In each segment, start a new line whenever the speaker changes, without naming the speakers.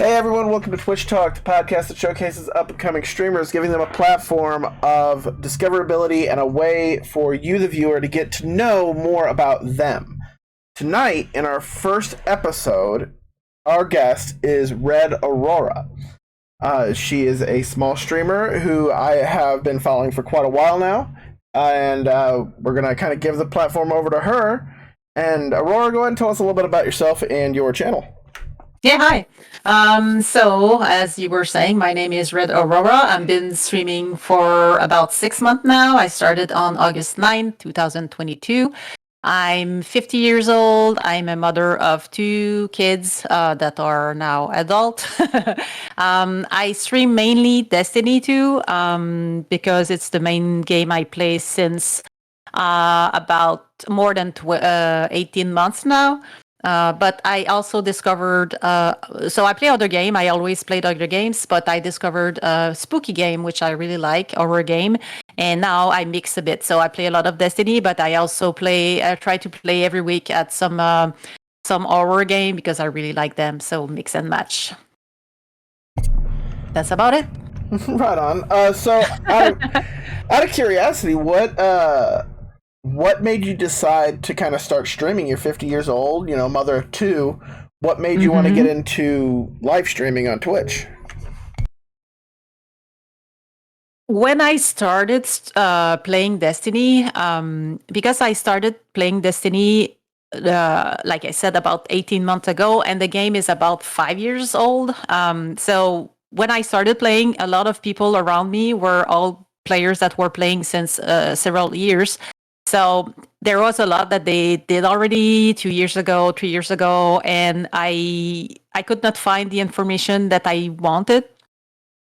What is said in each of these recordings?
Hey everyone, welcome to Twitch Talk, the podcast that showcases up-and-coming streamers, giving them a platform of discoverability and a way for you, the viewer, to get to know more about them. Tonight, in our first episode, our guest is RedAurora. She is a small streamer who I have been following for quite a while now, and we're going to kind of give the platform over to her. And Aurora, go ahead and tell us a little bit about yourself and your channel.
Yeah, hi. So as you were saying, my name is RedAurora. I've been streaming for about 6 months now. I started on August 9th, 2022. I'm 50 years old. I'm a mother of 2 kids that are now adult. I stream mainly Destiny 2 because it's the main game I play since about more than 18 months now. But I also discovered, so I play other game. I always played other games, but I discovered a spooky game, which I really like, horror game. And now I mix a bit. So I play a lot of Destiny, but I also try to play every week at some horror game because I really like them. So mix and match. That's about it.
Right on. So out of curiosity, what made you decide to kind of start streaming? You're 50 years old, mother of 2. What made you want to get into live streaming on Twitch?
When I started playing Destiny, because I started playing Destiny, like I said, about 18 months ago, and the game is about 5 years old. So when I started playing, a lot of people around me were all players that were playing since several years. So there was a lot that they did already 2 years ago, 3 years ago, and I could not find the information that I wanted.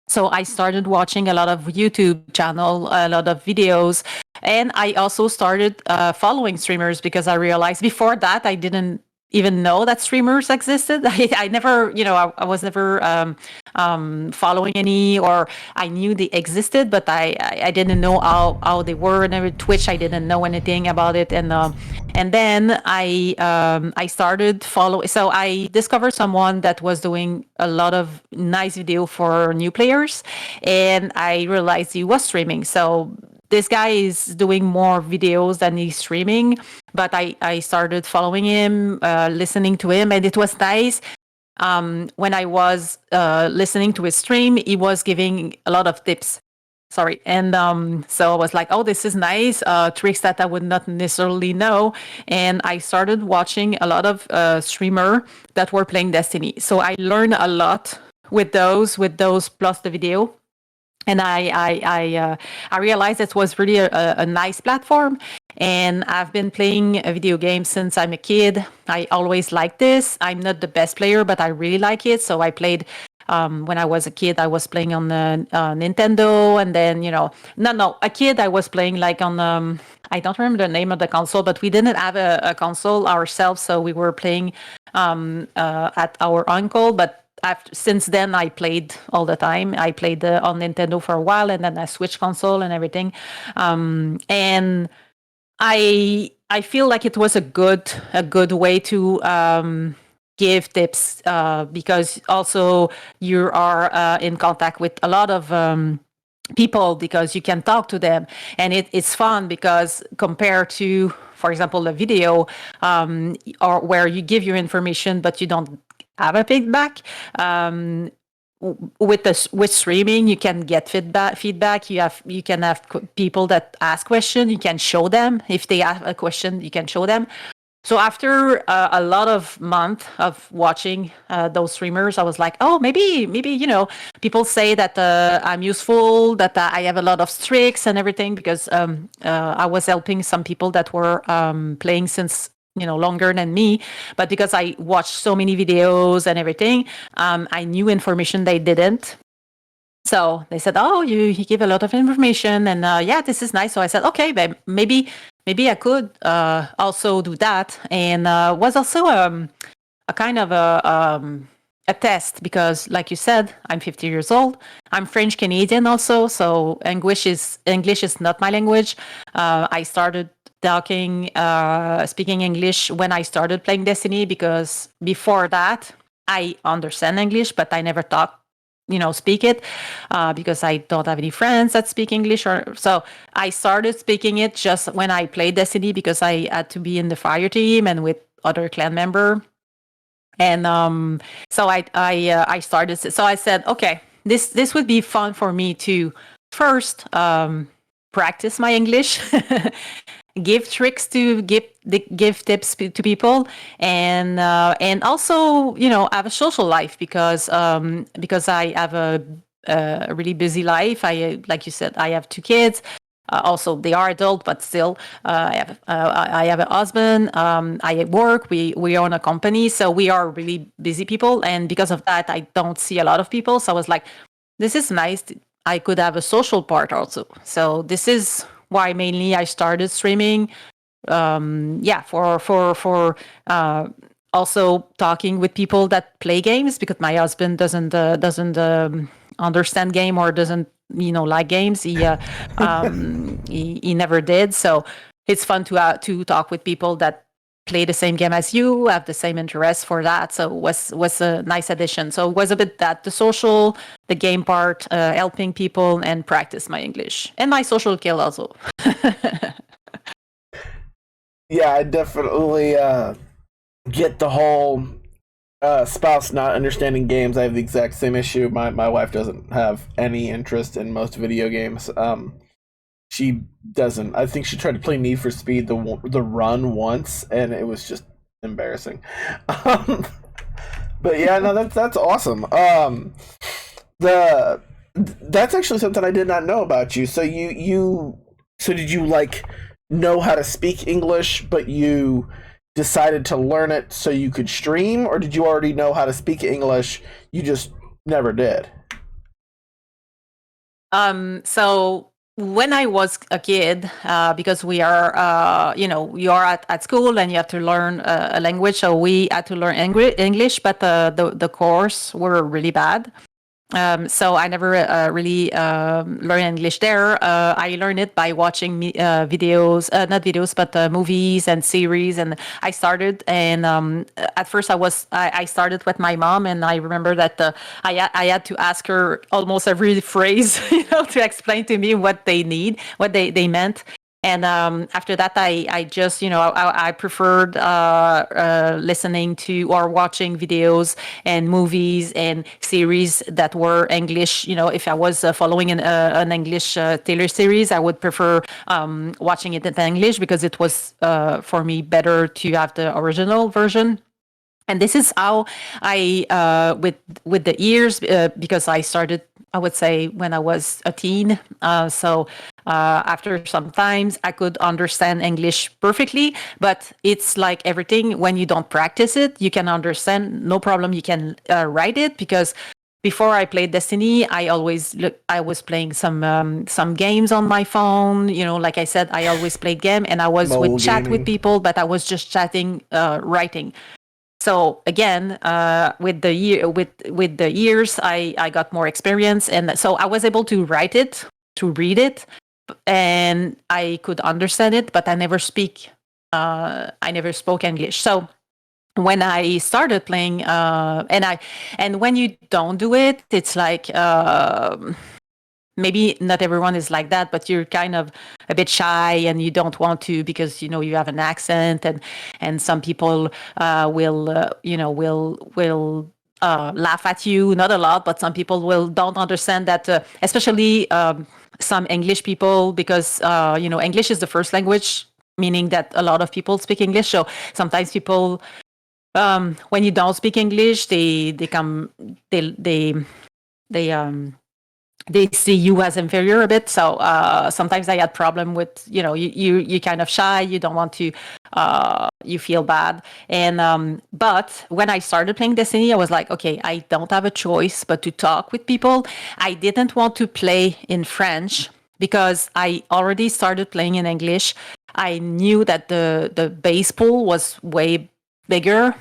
So I started watching a lot of YouTube channel, a lot of videos, and I also started following streamers because I realized before that I didn't even know that streamers existed. I never, I was never following any, or I knew they existed, but I didn't know how they were. And Twitch, I didn't know anything about it. And then I started following. So I discovered someone that was doing a lot of nice video for new players, and I realized he was streaming. So this guy is doing more videos than he's streaming, but I started following him, listening to him, and it was nice. When I was listening to his stream, he was giving a lot of tips. Sorry. And so I was like, oh, this is nice. Tricks that I would not necessarily know. And I started watching a lot of streamers that were playing Destiny. So I learned a lot with those plus the video. And I realized it was really a nice platform. And I've been playing a video game since I'm a kid. I always liked this. I'm not the best player, but I really like it. So I played when I was a kid. I was playing on the Nintendo, and then a kid. I was playing like on I don't remember the name of the console, but we didn't have a console ourselves, so we were playing at our uncle. But since then, I played all the time. I played on Nintendo for a while, and then I switched console and everything. And I feel like it was a good way to give tips because also you are in contact with a lot of people because you can talk to them, and it's fun because compared to, for example, the video or where you give your information but you don't have a feedback. With streaming, you can get feedback. You can have people that ask questions. You can show them if they have a question. You can show them. So after a lot of months of watching those streamers, I was like, oh, maybe people say that I'm useful, that I have a lot of tricks and everything because I was helping some people that were playing since longer than me, but because I watched so many videos and everything, I knew information they didn't. So they said, "Oh, you give a lot of information, and yeah, this is nice." So I said, "Okay, but maybe I could also do that." And was also a kind of a test because, like you said, I'm 50 years old. I'm French Canadian also, so English is not my language. I started speaking English when I started playing Destiny because before that I understand English, but I never talk, speak it, because I don't have any friends that speak English. Or so I started speaking it just when I played Destiny because I had to be in the fire team and with other clan member. And so I started. So I said, okay, this would be fun for me to first practice my English, give tricks to give tips to people, and also have a social life because I have a really busy life. I like you said, I have two kids. Also, they are adult, but still, I have a husband. I work. We own a company, so we are really busy people, and because of that, I don't see a lot of people. So I was like, this is nice. I could have a social part also. So this is why mainly I started streaming. For also talking with people that play games because my husband doesn't understand game or doesn't like games. He never did. So it's fun to talk with people that play the same game as you, have the same interest for that. So it was a nice addition. So it was a bit that the social, the game part, helping people and practice my English and my social skill also.
Yeah, I definitely get the whole spouse not understanding games. I have the exact same issue. My wife doesn't have any interest in most video games. She doesn't. I think she tried to play Need for Speed the run once, and it was just embarrassing. Um, but yeah, no, that's awesome. The that's actually something I did not know about you. So so did you like know how to speak English, but you decided to learn it so you could stream, or did you already know how to speak English? You just never did.
So when I was a kid, because we are, you are at school and you have to learn a language. So we had to learn English, but the course were really bad. So I never really learned English there. I learned it by watching videos, not videos, but movies and series. And I started, and at first I started with my mom, and I remember that I had to ask her almost every phrase, to explain to me what they need, what they meant. And after that, I just, I preferred listening to or watching videos and movies and series that were English. If I was following an English Taylor series, I would prefer watching it in English because it was, for me, better to have the original version. And this is how I, with the years, because I started, I would say, when I was a teen. So after some times, I could understand English perfectly. But it's like everything, when you don't practice it, you can understand, no problem. You can write it because before I played Destiny, I was playing some games on my phone. Like I said, I always played game, and I was
Mobile
with chat with
gaming.
people, but I was just chatting, writing. So again, with the years, I got more experience, and so I was able to write it, to read it, and I could understand it, but I never speak. I never spoke English. So when I started playing, and when you don't do it, it's like. Maybe not everyone is like that, but you're kind of a bit shy and you don't want to because you have an accent, and some people will laugh at you. Not a lot, but some people will don't understand that, especially some English people, because English is the first language, meaning that a lot of people speak English. So sometimes people, when you don't speak English, they come they they see you as inferior a bit. So sometimes I had problem with, you kind of shy, you don't want to, you feel bad. And but when I started playing Destiny, I was like, okay, I don't have a choice but to talk with people. I didn't want to play in French because I already started playing in English. I knew that the base pool was way bigger.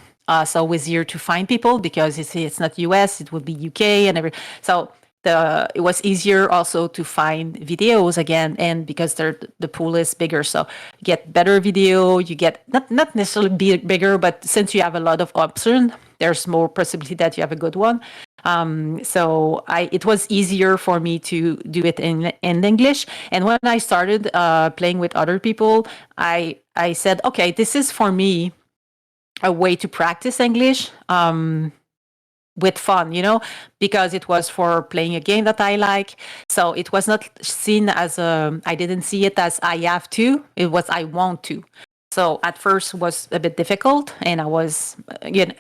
So it was easier to find people because it's not US, it would be UK and so it was easier also to find videos again, and because the pool is bigger, so you get better video, you get not necessarily bigger, but since you have a lot of option, there's more possibility that you have a good one. So it was easier for me to do it in English. And when I started playing with other people, I said, okay, this is for me a way to practice English with fun, because it was for playing a game that I like. So it was not seen as I didn't see it as I have to, it was I want to. So at first was a bit difficult, and I was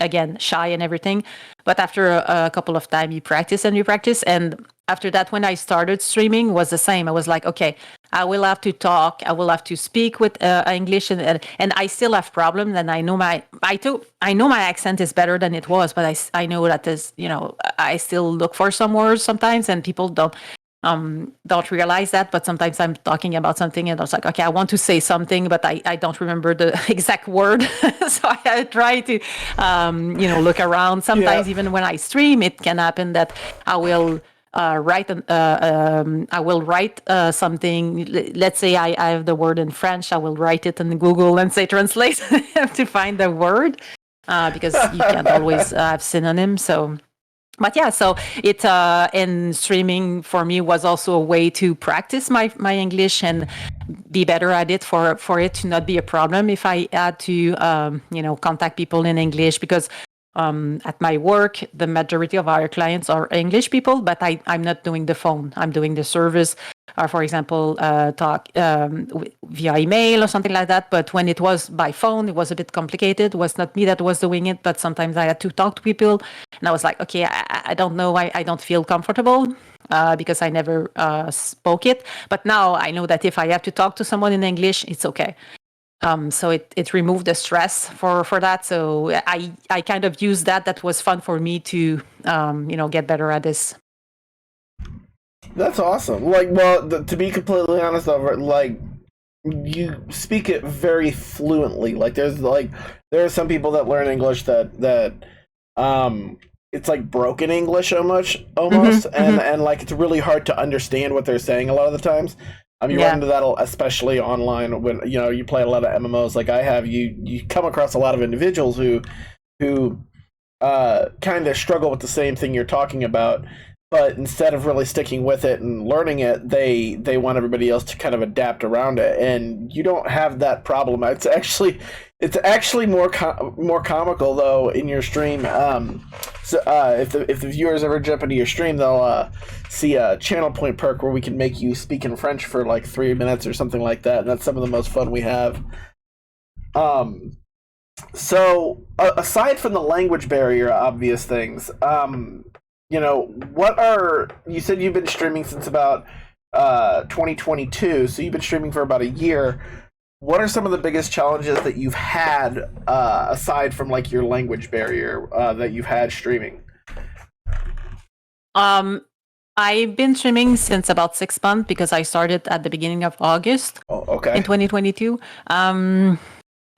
again shy and everything. But after a couple of time, you practice, and after that, when I started streaming, was the same. I was like, okay, I will have to talk, I will have to speak with English, and I still have problems. And I know my accent is better than it was, but I know that is I still look for some words sometimes, and people don't realize that. But sometimes I'm talking about something and I was like, okay, I want to say something, but I don't remember the exact word. So I try to look around. Sometimes even when I stream, it can happen that I will write something. Let's say I have the word in French, I will write it in Google and say translate to find the word, because you can't always have synonyms. But yeah, so it in streaming for me was also a way to practice my English and be better at it, for it to not be a problem if I had to contact people in English, because at my work the majority of our clients are English people, but I'm not doing the phone, I'm doing the service, for example, talk via email or something like that. But when it was by phone, it was a bit complicated. It was not me that was doing it, but sometimes I had to talk to people, and I was like, okay, I don't know, I don't feel comfortable because I never spoke it. But now I know that if I have to talk to someone in English, it's okay. So it removed the stress for that. So I kind of used that. That was fun for me to get better at this.
That's awesome. Like, well, to be completely honest, over like you speak it very fluently. Like, there are some people that learn English that it's like broken English almost, and like it's really hard to understand what they're saying a lot of the times. You run into that especially online when you play a lot of MMOs like I have. You come across a lot of individuals who kind of struggle with the same thing you're talking about, but instead of really sticking with it and learning it, they want everybody else to kind of adapt around it, and you don't have that problem. It's actually more comical though in your stream. So if the viewers ever jump into your stream, they'll see a channel point perk where we can make you speak in French for like 3 minutes or something like that, and that's some of the most fun we have. So aside from the language barrier, obvious things, you said you've been streaming since about 2022, so you've been streaming for about a year. What are some of the biggest challenges that you've had aside from like your language barrier that you've had streaming?
I've been streaming since about 6 months because I started at the beginning of August in 2022.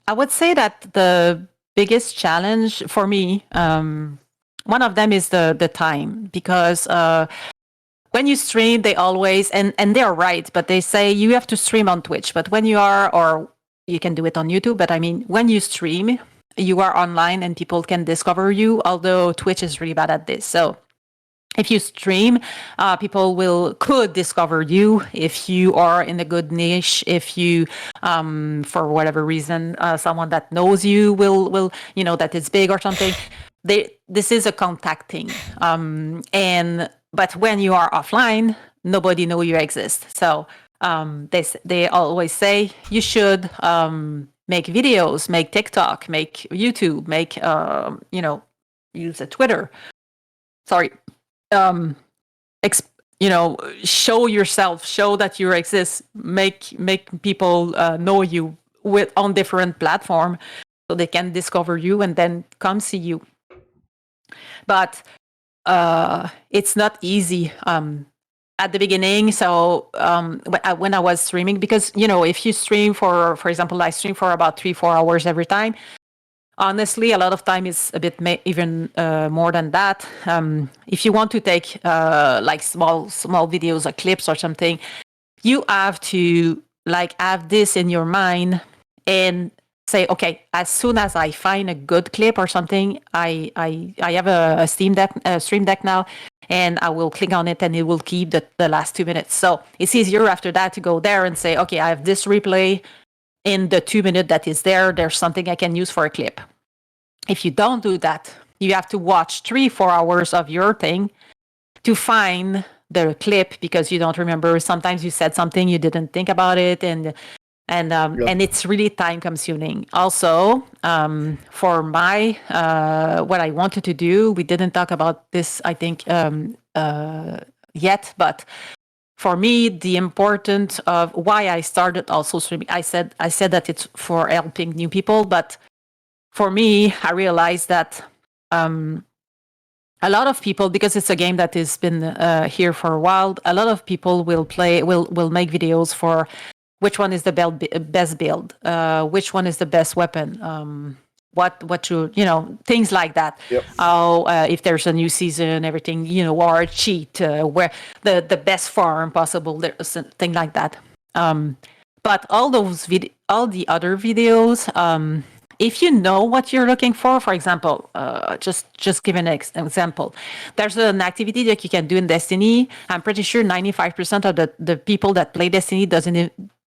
I would say that the biggest challenge for me, one of them is the time, because when you stream, they always, and they're right, but they say you have to stream on Twitch. But when you are, or you can do it on YouTube, but I mean, when you stream, you are online and people can discover you, although Twitch is really bad at this. So if you stream, people could discover you if you are in a good niche. If you, for whatever reason, someone that knows you will that is big or something. This is a contact thing. But when you are offline, nobody know you exist. So they always say you should make videos, make TikTok, make YouTube, make use a Twitter. Sorry. Show yourself, show that you exist, make people know you on different platform, so they can discover you and then come see you. But it's not easy at the beginning. So when I was streaming, because if you stream for example, I stream for about 3-4 hours every time. Honestly, a lot of time is a bit even more than that. If you want to take like small videos or clips or something, you have to like have this in your mind, and say, okay, as soon as I find a good clip or something, I have a Stream Deck now, and I will click on it and it will keep the last 2 minutes. So it's easier after that to go there and say, okay, I have this replay in the 2 minute that is there. There's something I can use for a clip. If you don't do that, you have to watch 3-4 hours of your thing to find the clip because you don't remember. Sometimes you said something, you didn't think about it, and it's really time consuming. Also, for my what I wanted to do, we didn't talk about this, I think, yet, but for me, the importance of why I started also streaming, I said that it's for helping new people, but for me, I realized that a lot of people, because it's a game that has been here for a while, a lot of people will make videos for which one is the best build, which one is the best weapon, what you things like that.
Yep.
If there's a new season, everything, or a cheat, where the best farm possible, there's thing like that. But all all the other videos, if you know what you're looking for example, just give an example. There's an activity that you can do in Destiny. I'm pretty sure 95% of the people that play Destiny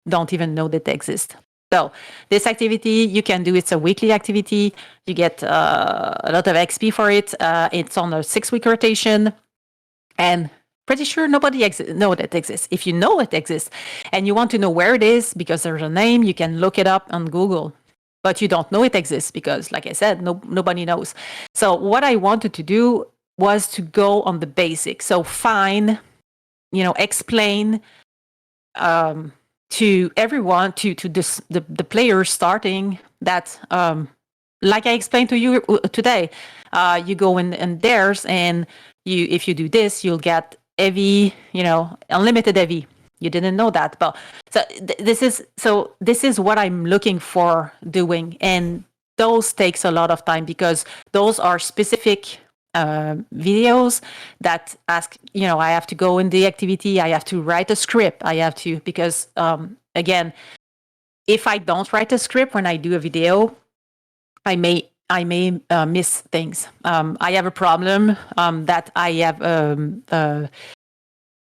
don't even know that they exist. So this activity you can do. It's a weekly activity. You get a lot of XP for it. It's on a 6-week rotation, and pretty sure nobody know that it exists. If you know it exists and you want to know where it is because there's a name, you can look it up on Google. But you don't know it exists because, like I said, nobody knows. So what I wanted to do was to go on the basics. So explain to everyone, to the players starting that, like I explained to you today, you go in theirs, and if you do this, you'll get heavy, unlimited heavy. You didn't know that, but this is what I'm looking for doing, and those takes a lot of time because those are specific videos that ask, I have to go in the activity, I have to write a script, because again, if I don't write a script when I do a video, I may miss things. I have a problem that I have.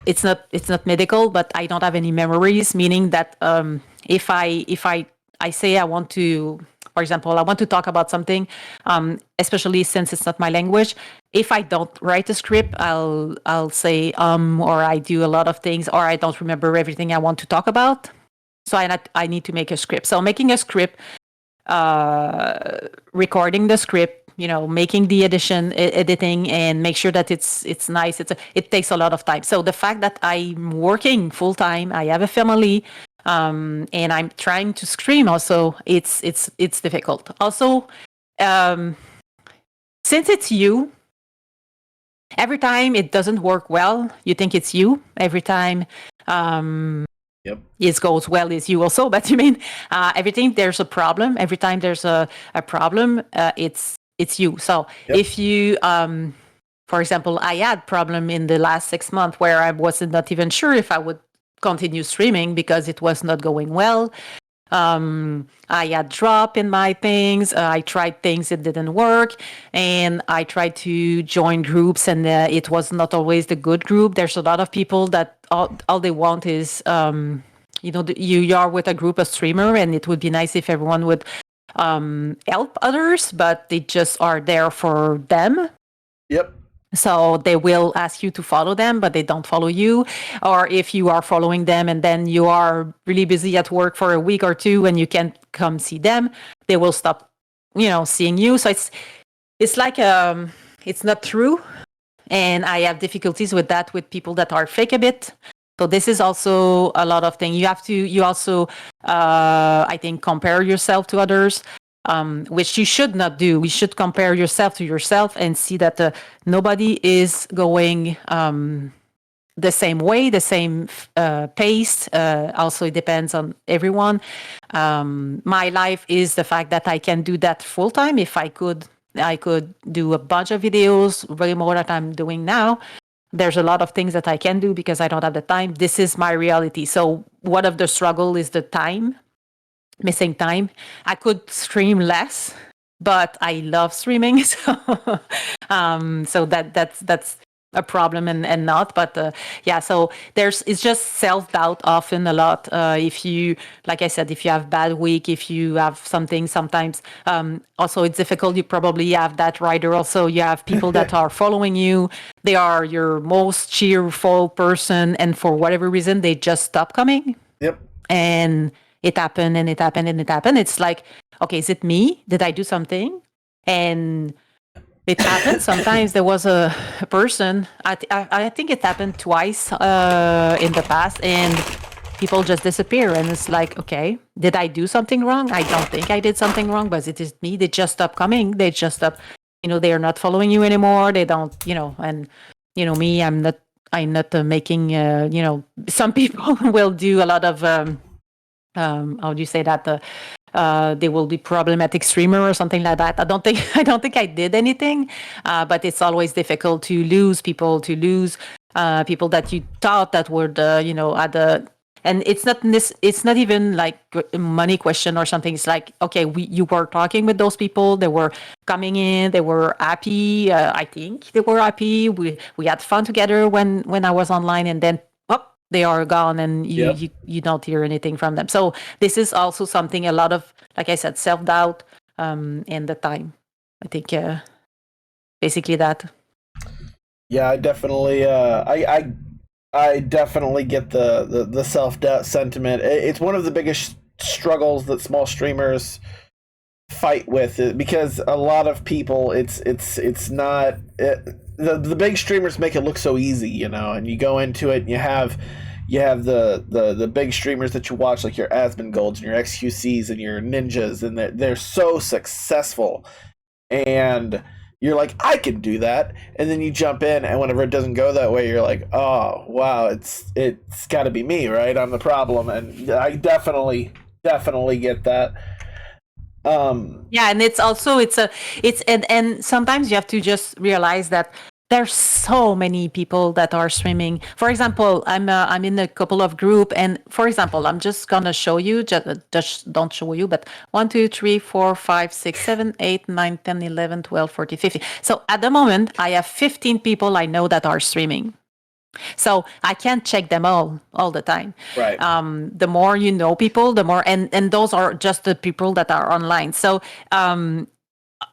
It's not medical, but I don't have any memories. Meaning that if I say I want to, for example, I want to talk about something, especially since it's not my language. If I don't write a script, I'll say or I do a lot of things, or I don't remember everything I want to talk about. So I need to make a script. So making a script, recording the script, making the editing, and make sure that it's nice. It takes a lot of time. So the fact that I'm working full time, I have a family, and I'm trying to stream also, it's difficult. Also, since it's you, every time it doesn't work well, you think it's you. Every time
Yep.
it goes well, it's you also. But everything there's a problem. Every time there's a problem, it's you. So
Yep.
if you, for example, I had problem in the last 6 months where I wasn't not even sure if I would continue streaming because it was not going well. I had drop in my things. I tried things, it didn't work, and I tried to join groups, and it was not always the good group. There's a lot of people that all they want is, you are with a group of streamer, and it would be nice if everyone would help others, but they just are there for them.
Yep.
So they will ask you to follow them, but they don't follow you. Or if you are following them and then you are really busy at work for a week or two and you can't come see them, they will stop, seeing you. So it's like it's not true, and I have difficulties with that with people that are fake a bit. So this is also a lot of things. You also, I think, compare yourself to others. Which you should not do. We should compare yourself to yourself and see that nobody is going the same way, the same pace. Also, it depends on everyone. My life is the fact that I can do that full time. If I could do a bunch of videos, way more than I'm doing now. There's a lot of things that I can do because I don't have the time. This is my reality. So one of the struggle is the time. missing time. I could stream less, but I love streaming. So that's a problem and not. But yeah, so it's just self-doubt often a lot. If you, like I said, if you have bad week, if you have something sometimes, also it's difficult. You probably have that rider. Also, you have people that are following you. They are your most cheerful person, and for whatever reason, they just stop coming.
Yep.
And it happened and it happened and it happened. It's like, okay, is it me? Did I do something? And it happened. Sometimes there was a person, I think it happened twice in the past, and people just disappear. And it's like, okay, did I do something wrong? I don't think I did something wrong, but it is me. They just stop coming. They just stop, they are not following you anymore. They don't, and, me, I'm not making, some people will do a lot of, how do you say that? They will be problematic streamer or something like that. I don't think I did anything, but it's always difficult to lose people people that you thought that were at the. And it's not even like a money question or something. It's like, okay, you were talking with those people. They were coming in. They were happy. I think they were happy. We had fun together when I was online, and then they are gone, and you don't hear anything from them. So this is also something, a lot of, like I said, self-doubt, and the time. I think basically that.
Yeah, I definitely I definitely get the self-doubt sentiment. It's one of the biggest struggles that small streamers fight with, because a lot of people, it's not the big streamers make it look so easy, and you go into it and you have the big streamers that you watch, like your Asmongold and your XQCs and your Ninjas, and they're so successful, and you're like, I can do that, and then you jump in, and whenever it doesn't go that way, you're like, oh wow, it's got to be me, right? I'm the problem, and I definitely get that.
Yeah, and it's also and sometimes you have to just realize that there's so many people that are streaming. For example, I'm in a couple of group, and for example, I'm just gonna show you, just don't show you, but 1, 2, 3, 4, 5, 6, 7, 8, 9, 10, 11, 12, 14, 15. So at the moment, I have 15 people I know that are streaming. So I can't check them all the time.
Right.
The more you know people, the more, and those are just the people that are online. So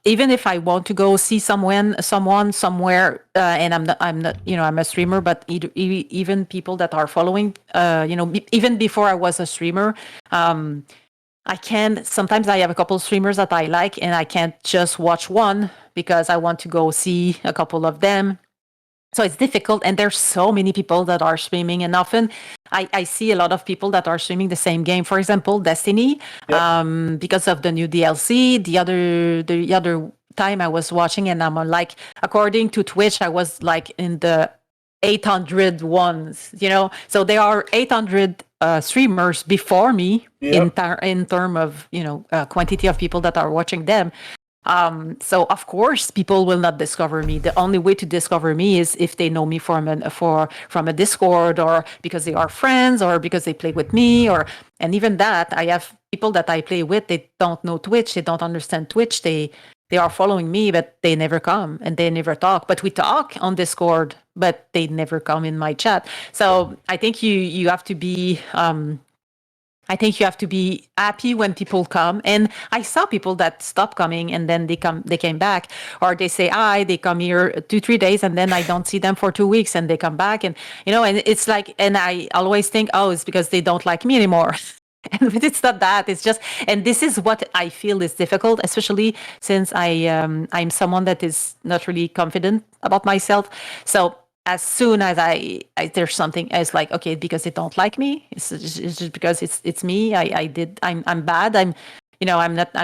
even if I want to go see someone somewhere, and I'm not, I'm a streamer, but even people that are following, even before I was a streamer, I can, sometimes I have a couple of streamers that I like, and I can't just watch one because I want to go see a couple of them. So it's difficult, and there's so many people that are streaming, and often I see a lot of people that are streaming the same game. For example, Destiny, because of the new DLC. The other time I was watching, and I'm like, according to Twitch, I was like in the 800 ones. So there are 800 streamers before me in term of quantity of people that are watching them. So of course people will not discover me. The only way to discover me is if they know me from a Discord, or because they are friends, or because they play with me, and even that, I have people that I play with, they don't know Twitch, they don't understand Twitch, they are following me, but they never come and they never talk. But we talk on Discord, but they never come in my chat. So I think you have to be happy when people come. And I saw people that stop coming, and then they came back, or they say hi, they come here 2-3 days, and then I don't see them for 2 weeks, and they come back, and and it's like, and I always think, oh, it's because they don't like me anymore. But it's not that. It's just, and this is what I feel is difficult, especially since I'm someone that is not really confident about myself. So as soon as I there's something else, like, okay, because they don't like me, it's just because it's me. I'm bad. I'm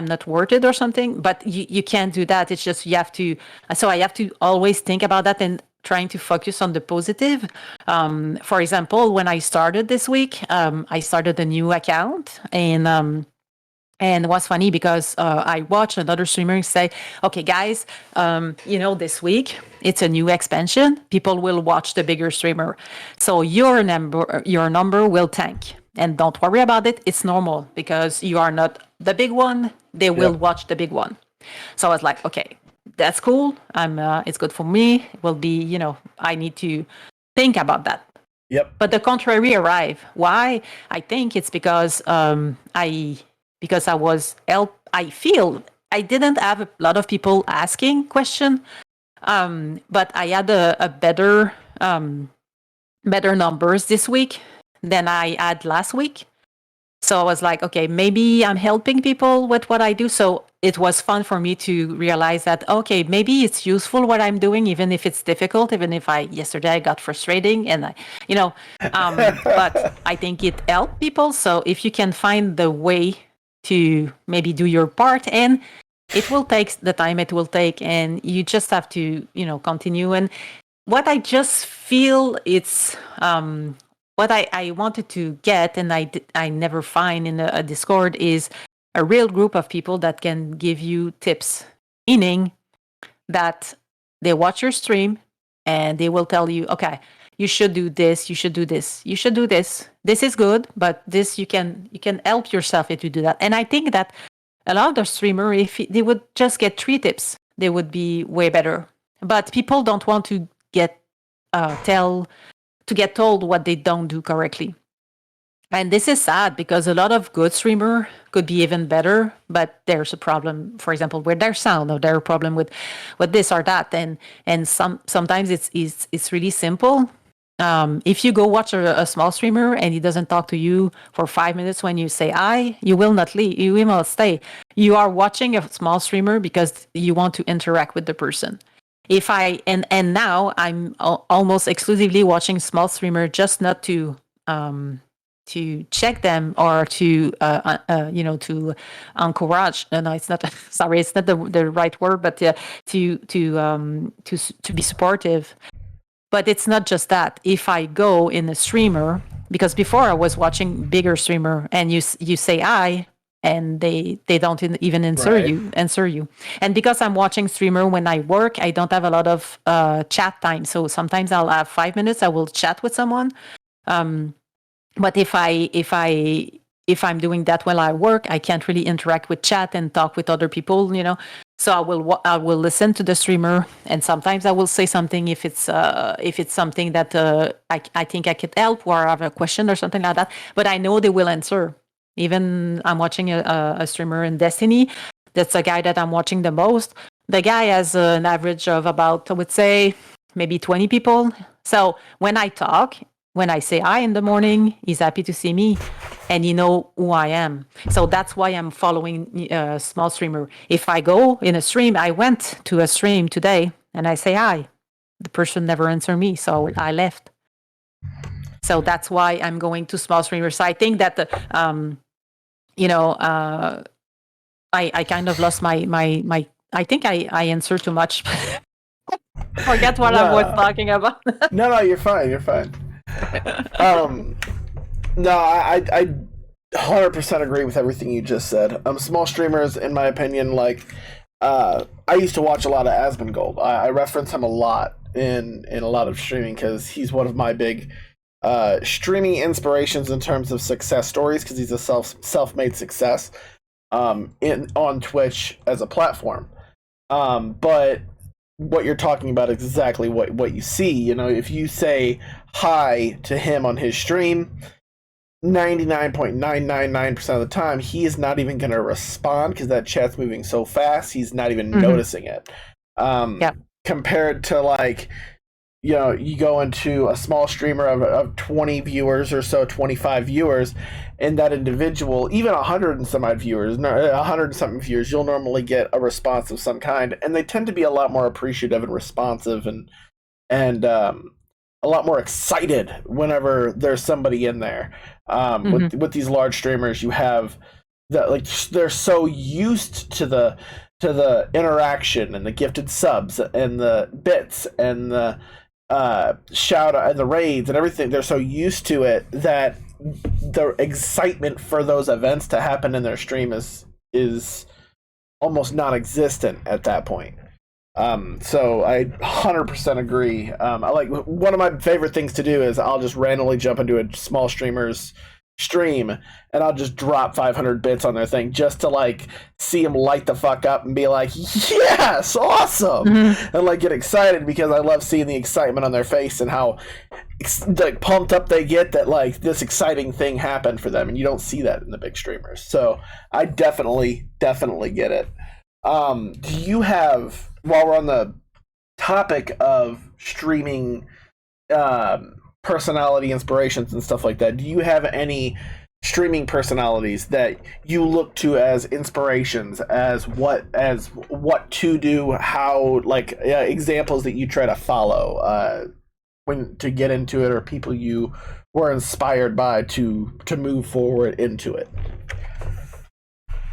not worth it or something. But you can't do that. It's just, you have to. So I have to always think about that and trying to focus on the positive. For example, when I started this week, I started a new account, and it was funny because I watched another streamer say, okay, guys, this week, it's a new expansion. People will watch the bigger streamer. So your number will tank. and don't worry about it. It's normal because you are not the big one. They will watch the big one. So I was like, okay, that's cool. It's good for me. It will be, I need to think about that.
Yep.
But the contrary arrived. Why? I think it's because I was I feel I didn't have a lot of people asking question, but I had a better numbers this week than I had last week. So I was like, okay, maybe I'm helping people with what I do. So it was fun for me to realize that, okay, maybe it's useful what I'm doing, even if it's difficult, even if yesterday I got frustrating and but I think it helped people. So if you can find the way to maybe do your part, and it will take the time it will take, and you just have to, continue. And what I just feel it's, what I wanted to get, and I never find in a Discord, is a real group of people that can give you tips, meaning that they watch your stream and they will tell you, okay, you should do this, you should do this, you should do this. This is good, but this you can help yourself if you do that. And I think that a lot of the streamer, if they would just get 3 tips, they would be way better. But people don't want to get told what they don't do correctly. And this is sad because a lot of good streamer could be even better, but there's a problem, for example, with their sound, or there's a problem with this or that. And sometimes it's really simple. If you go watch a small streamer and he doesn't talk to you for 5 minutes when you say hi, you will not leave. You will not stay. You are watching a small streamer because you want to interact with the person. And now I'm almost exclusively watching small streamer, just not to check them or to to encourage. No, it's not. Sorry, it's not the right word, but to be supportive. But it's not just that. If I go in a streamer, because before I was watching bigger streamer, and you say hi, and they don't even answer you. And because I'm watching streamer when I work, I don't have a lot of chat time. So sometimes I'll have 5 minutes. I will chat with someone. But if I'm doing that while I work, I can't really interact with chat and talk with other people, So I will listen to the streamer, and sometimes I will say something if it's something that I think I could help, or I have a question or something like that. But I know they will answer. Even I'm watching a streamer in Destiny. That's a guy that I'm watching the most. The guy has an average of about, I would say, maybe 20 people. So when I talk, when I say hi in the morning, he's happy to see me, and who I am. So that's why I'm following a small streamer. If I go in a stream, I went to a stream today and I say hi, the person never answered me, so I left. So that's why I'm going to small streamers. So I think that I kind of lost my. I think I answered too much. Forget what I was talking about.
No, you're fine. You're fine. No, I 100% agree with everything you just said. Small streamers, in my opinion, I used to watch a lot of Asmongold. I reference him a lot in a lot of streaming because he's one of my big streaming inspirations in terms of success stories, because he's a self-made success on Twitch as a platform. But what you're talking about is exactly what you see. If you say hi to him on his stream, 99.999% of the time, he is not even going to respond because that chat's moving so fast, he's not even noticing it. Compared to you go into a small streamer of 20 viewers or so, 25 viewers, and that individual, even 100 and some odd viewers, 100 and something viewers, you'll normally get a response of some kind, and they tend to be a lot more appreciative and responsive and a lot more excited whenever there's somebody in there. With these large streamers, you have that they're so used to the interaction and the gifted subs and the bits and the shout out and the raids and everything. They're so used to it that the excitement for those events to happen in their stream is almost non-existent at that point. So I 100% agree. One of my favorite things to do is I'll just randomly jump into a small streamer's stream, and I'll just drop 500 bits on their thing just to like see them light the fuck up and be like, yes, awesome, and like get excited because I love seeing the excitement on their face and how like pumped up they get that like this exciting thing happened for them, and you don't see that in the big streamers. So I definitely get it. Do you have, while we're on the topic of streaming personality inspirations and stuff like that, do you have any streaming personalities that you look to as inspirations, as what to do, how, like examples that you try to follow when to get into it, or people you were inspired by to move forward into it?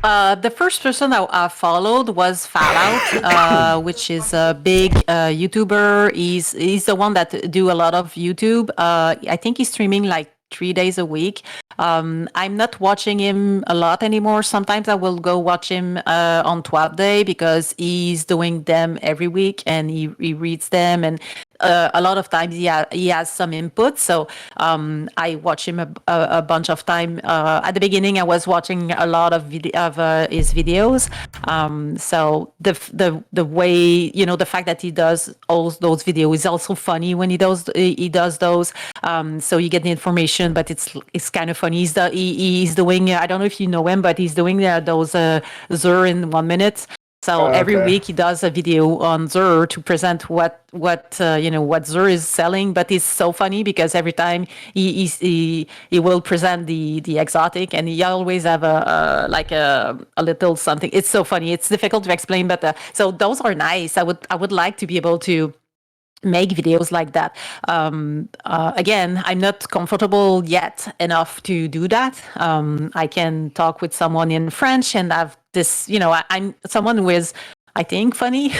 The first person I followed was Fallout, which is a big YouTuber. He's the one that do a lot of YouTube. I think he's streaming like 3 days a week. I'm not watching him a lot anymore. Sometimes I will go watch him on 12th day because he's doing them every week and he reads them, and a lot of times he has some input. So I watch him a bunch of time. At the beginning, I was watching a lot of his videos. So the way, you know, the fact that he does all those videos is also funny when he does those. So you get the information, but it's kind of funny. He's doing, I don't know if you know him, but he's doing those Zur in 1 minute. So every week he does a video on Zur to present what Zur is selling. But it's so funny because every time he will present the exotic, and he always have a little something. It's so funny. It's difficult to explain, but so those are nice. I would like to be able to make videos like that. Again, I'm not comfortable yet enough to do that. I can talk with someone in French and have this, I'm someone who is, I think, funny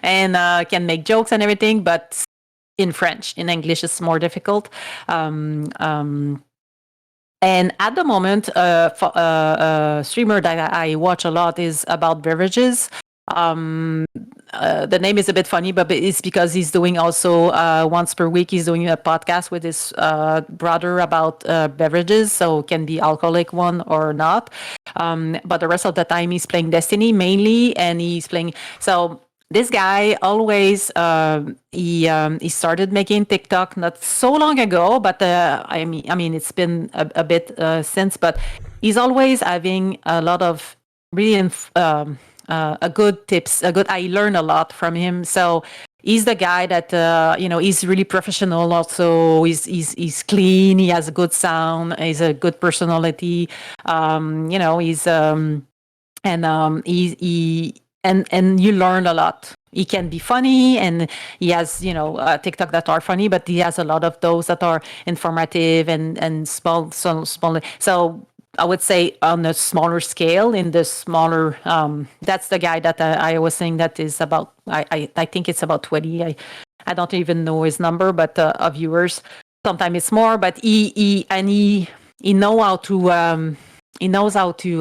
and can make jokes and everything, but in French. In English, it's more difficult. And at the moment, a streamer that I watch a lot is about beverages. The name is a bit funny, but it's because he's doing also once per week, he's doing a podcast with his brother about beverages, so it can be alcoholic one or not. But the rest of the time he's playing Destiny mainly, and he's playing. So this guy always he started making TikTok not so long ago, but I mean it's been a bit since, but he's always having a lot of really a good tips, I learn a lot from him. So he's the guy that he's really professional. Also, he's clean. He has a good sound. He's a good personality. He's and you learn a lot. He can be funny, and he has TikTok that are funny, but he has a lot of those that are informative and small. So I would say on a smaller scale, in the smaller, that's the guy that I was saying that is about, I think it's about 20. I don't even know his number, but of viewers. Sometimes it's more, but he knows how to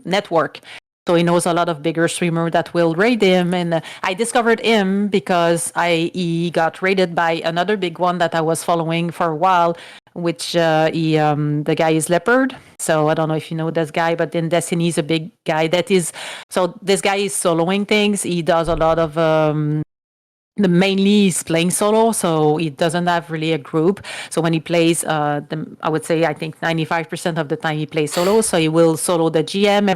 network. So he knows a lot of bigger streamer that will rate him, and I discovered him because he got rated by another big one that I was following for a while, which the guy is Leopard. So I don't know if you know this guy, but in Destiny is a big guy that is. So this guy is soloing things. He does a lot of mainly he's playing solo, so he doesn't have really a group. So when he plays, I would say I think 95% of the time he plays solo. So he will solo the GM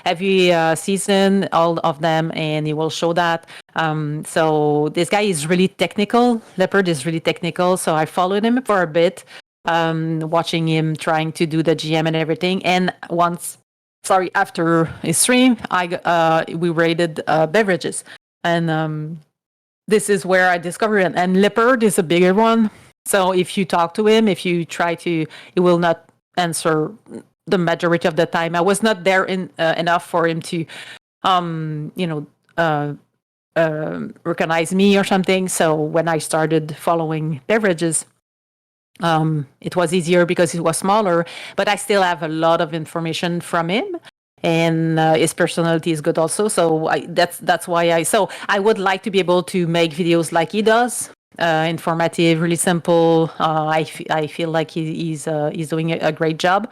every season, all of them, and he will show that. So this guy is really technical. Leopard is really technical. So I followed him for a bit, watching him trying to do the GM and everything. And after his stream, we rated beverages. And this is where I discovered it. And Leopard is a bigger one. So if you talk to him, if you try to, he will not answer the majority of the time. I was not there enough for him to, recognize me or something. So when I started following beverages, it was easier because it was smaller. But I still have a lot of information from him. And his personality is good also. So that's why I would like to be able to make videos like he does, informative, really simple. I feel like he's doing a great job.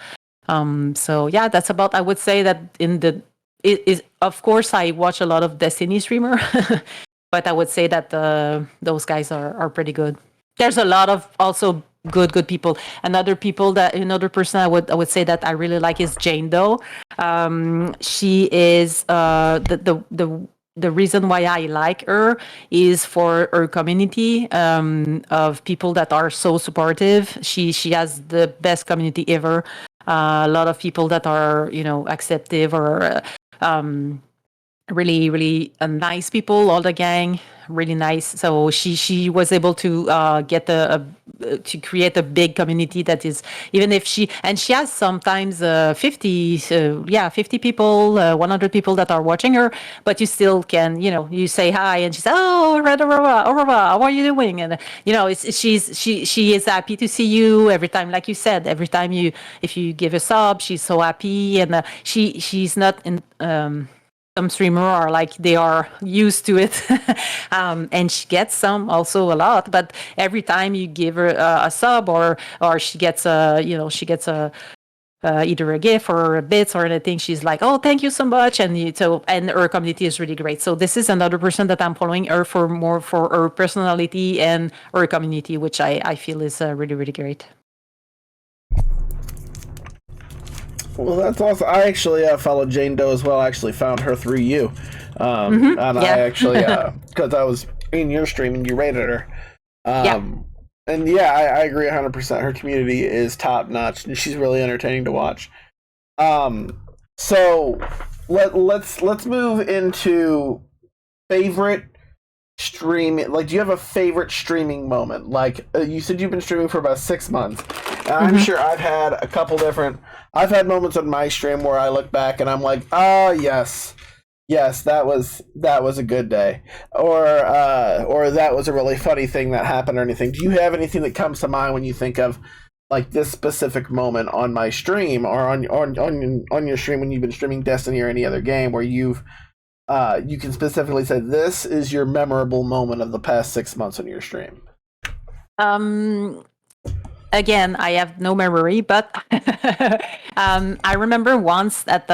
So yeah, that's about. I would say that it is, of course, I watch a lot of Destiny streamer, but I would say that those guys are pretty good. There's a lot of also good people. Another person I would say that I really like is Jane Doe. She is the reason why I like her is for her community of people that are so supportive. She has the best community ever. A lot of people that are acceptive or really really nice people, all the gang, really nice. So she was able to get to create a big community that is, even if she has sometimes 50 people, 100 people that are watching her, but you still can, you say hi and she says, oh, RedAurora, Aurora, how are you doing? And she is happy to see you every time, like you said, every time if you give a sub, she's so happy. And she's not in some streamer are like they are used to it, and she gets some also a lot. But every time you give her a sub or she gets either a gift or a bits or anything, she's like, oh, thank you so much. And and her community is really great. So this is another person that I'm following her for more for her personality and her community, which I feel is really really great.
Well, that's awesome. I actually followed Jane Doe as well. I actually found her through you. And
Yeah.
I actually, because I was in your stream and you rated her.
Yeah.
And yeah, I agree 100%. Her community is top notch and she's really entertaining to watch. So let's move into favorite streaming. Like, do you have a favorite streaming moment? Like, you said you've been streaming for about 6 months. And I'm sure I've had a couple different. I've had moments on my stream where I look back and I'm like, oh yes, that was a good day, or that was a really funny thing that happened or anything. Do you have anything that comes to mind when you think of like this specific moment on my stream or on your stream when you've been streaming Destiny or any other game where you can specifically say this is your memorable moment of the past 6 months on your stream?
Again, I have no memory, but I remember once that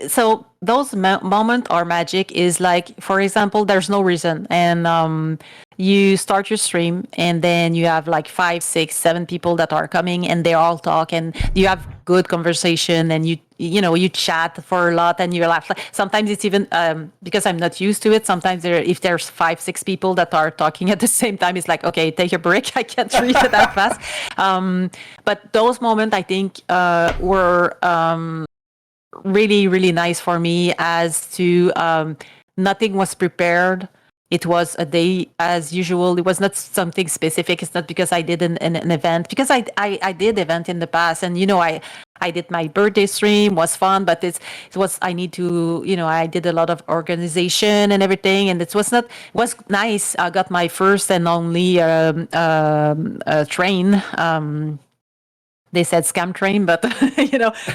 so those moments are magic. Is like, for example, there's no reason, and you start your stream, and then you have like 5, 6, 7 people that are coming, and they all talk, and you have good conversation, and you chat for a lot, and you laugh. Sometimes it's even because I'm not used to it. Sometimes if there's 5, 6 people that are talking at the same time, it's like, okay, take a break. I can't read it that fast. But those moments, I think, were really, really nice for me, as to nothing was prepared. It was a day as usual. It was not something specific. It's not because I did an event, because I did event in the past, and I did my birthday stream, was fun, but it was, I need to, I did a lot of organization and everything, and it was nice. I got my first and only train. They said scam train, but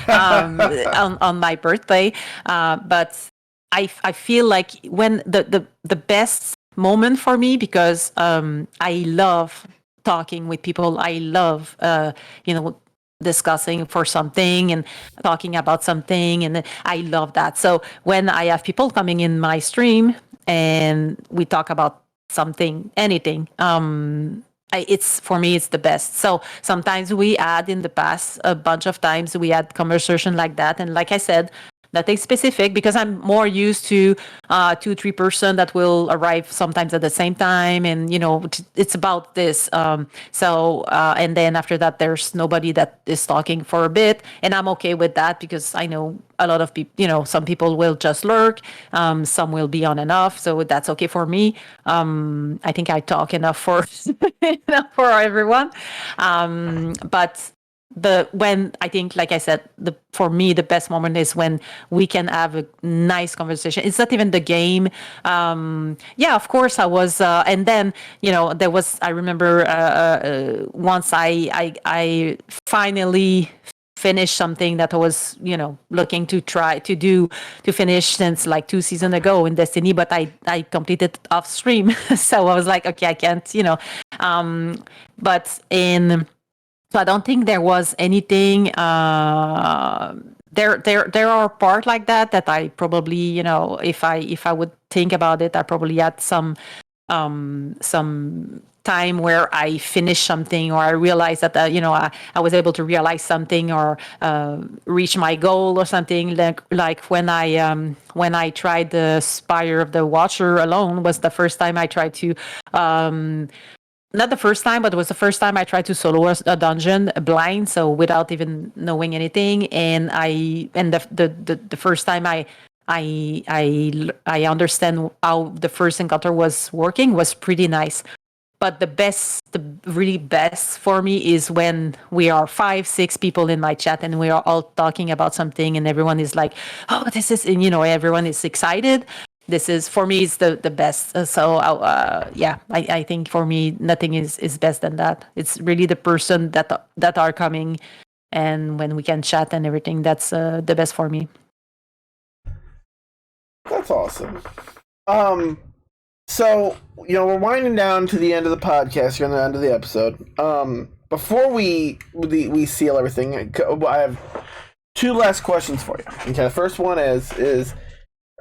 on my birthday. But I feel like when the best moment for me, because I love talking with people. I love discussing for something and talking about something, and I love that. So when I have people coming in my stream and we talk about something, anything, it's, for me, it's the best. So sometimes we had, in the past, a bunch of times we had conversation like that, and like I said, nothing specific, because I'm more used to 2-3 person that will arrive sometimes at the same time, and it's about this. And then after that, there's nobody that is talking for a bit, and I'm okay with that, because I know a lot of people. Some people will just lurk, some will be on and off, so that's okay for me. I think I talk enough for enough for everyone, but when I think, like I said, for me the best moment is when we can have a nice conversation. It's not even the game. Yeah, of course I was, and then there was. I remember once I finally finish something that I was, looking to try to finish since like 2 seasons ago in Destiny, but I completed it off stream. So I was like, okay, I can't, but so I don't think there was anything, there are parts like that I probably, if I would think about it, I probably had some time where I finished something, or I realized that I was able to realize something, or reach my goal or something. Like when I tried the Spire of the Watcher alone, was the first time I tried to. Not the first time, but it was the first time I tried to solo a dungeon blind, so without even knowing anything. And the first time I understand how the first encounter was working was pretty nice. But the really best for me is when we are 5, 6 people in my chat and we are all talking about something, and everyone is like, "Oh, this is," and everyone is excited. This is, for me, is the best. Yeah, I think for me nothing is best than that. It's really the person that are coming, and when we can chat and everything, that's the best for me.
That's awesome. So, we're winding down to the end of the podcast here, on the end of the episode. Before we seal everything, I have 2 last questions for you. Okay, the first one is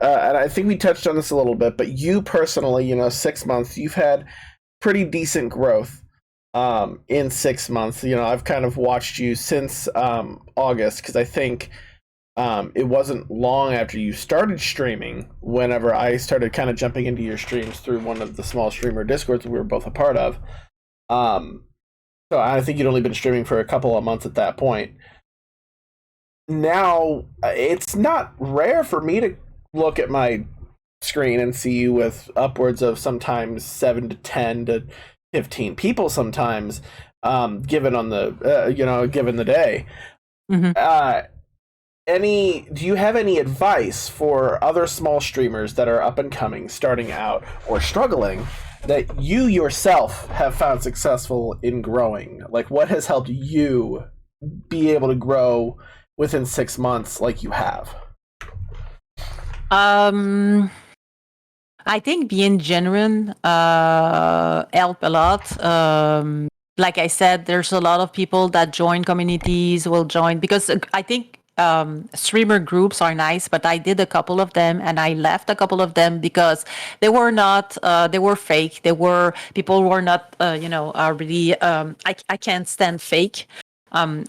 and I think we touched on this a little bit, but you personally, 6 months, you've had pretty decent growth in 6 months. I've kind of watched you since August, because I think it wasn't long after you started streaming whenever I started kind of jumping into your streams through one of the small streamer discords we were both a part of. So I think you'd only been streaming for a couple of months at that point. Now, it's not rare for me to look at my screen and see you with upwards of sometimes 7 to 10 to 15 people sometimes, given on the given the day.
Mm-hmm.
Do you have any advice for other small streamers that are up and coming, starting out, or struggling, that you yourself have found successful in growing? Like, what has helped you be able to grow within 6 months like you have?
I think being genuine help a lot. Like I said, there's a lot of people that join communities, will join, because I think streamer groups are nice, but I did a couple of them and I left a couple of them because they were not, they were fake. People were not, really, I can't stand fake.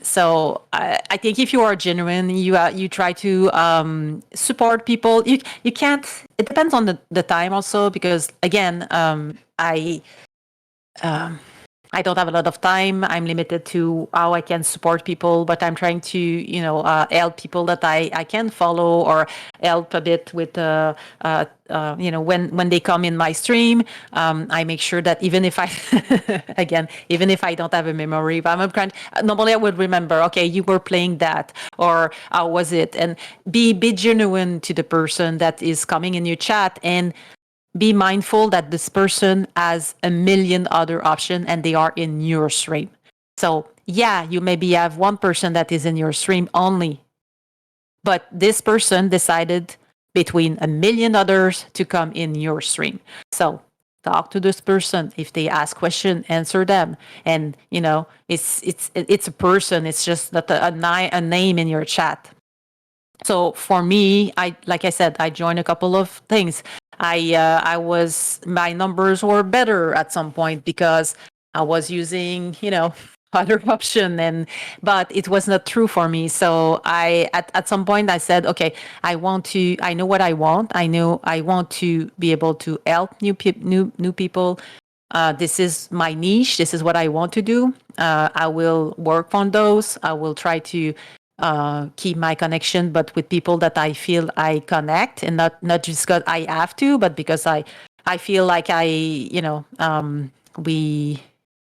So I think if you are genuine, you try to support people. You can't. It depends on the time also, because again, I don't have a lot of time. I'm limited to how I can support people, but I'm trying to, help people that I can follow, or help a bit with, when they come in my stream. I make sure that even if even if I don't have a memory, but normally I would remember, okay, you were playing that, or how was it? And be genuine to the person that is coming in your chat, and be mindful that this person has a million other options and they are in your stream. So yeah, you maybe have one person that is in your stream only, but this person decided between a million others to come in your stream. So talk to this person. If they ask questions, answer them. And it's a person. It's just not a name in your chat. So for me, like I said, I joined a couple of things. My numbers were better at some point because I was using, other option, but it was not true for me. So at some point I said, okay, I know what I want. I know I want to be able to help new people. This is my niche. This is what I want to do. I will work on those. I will try to keep my connection, but with people that I feel I connect, and not just because I have to, but because I feel like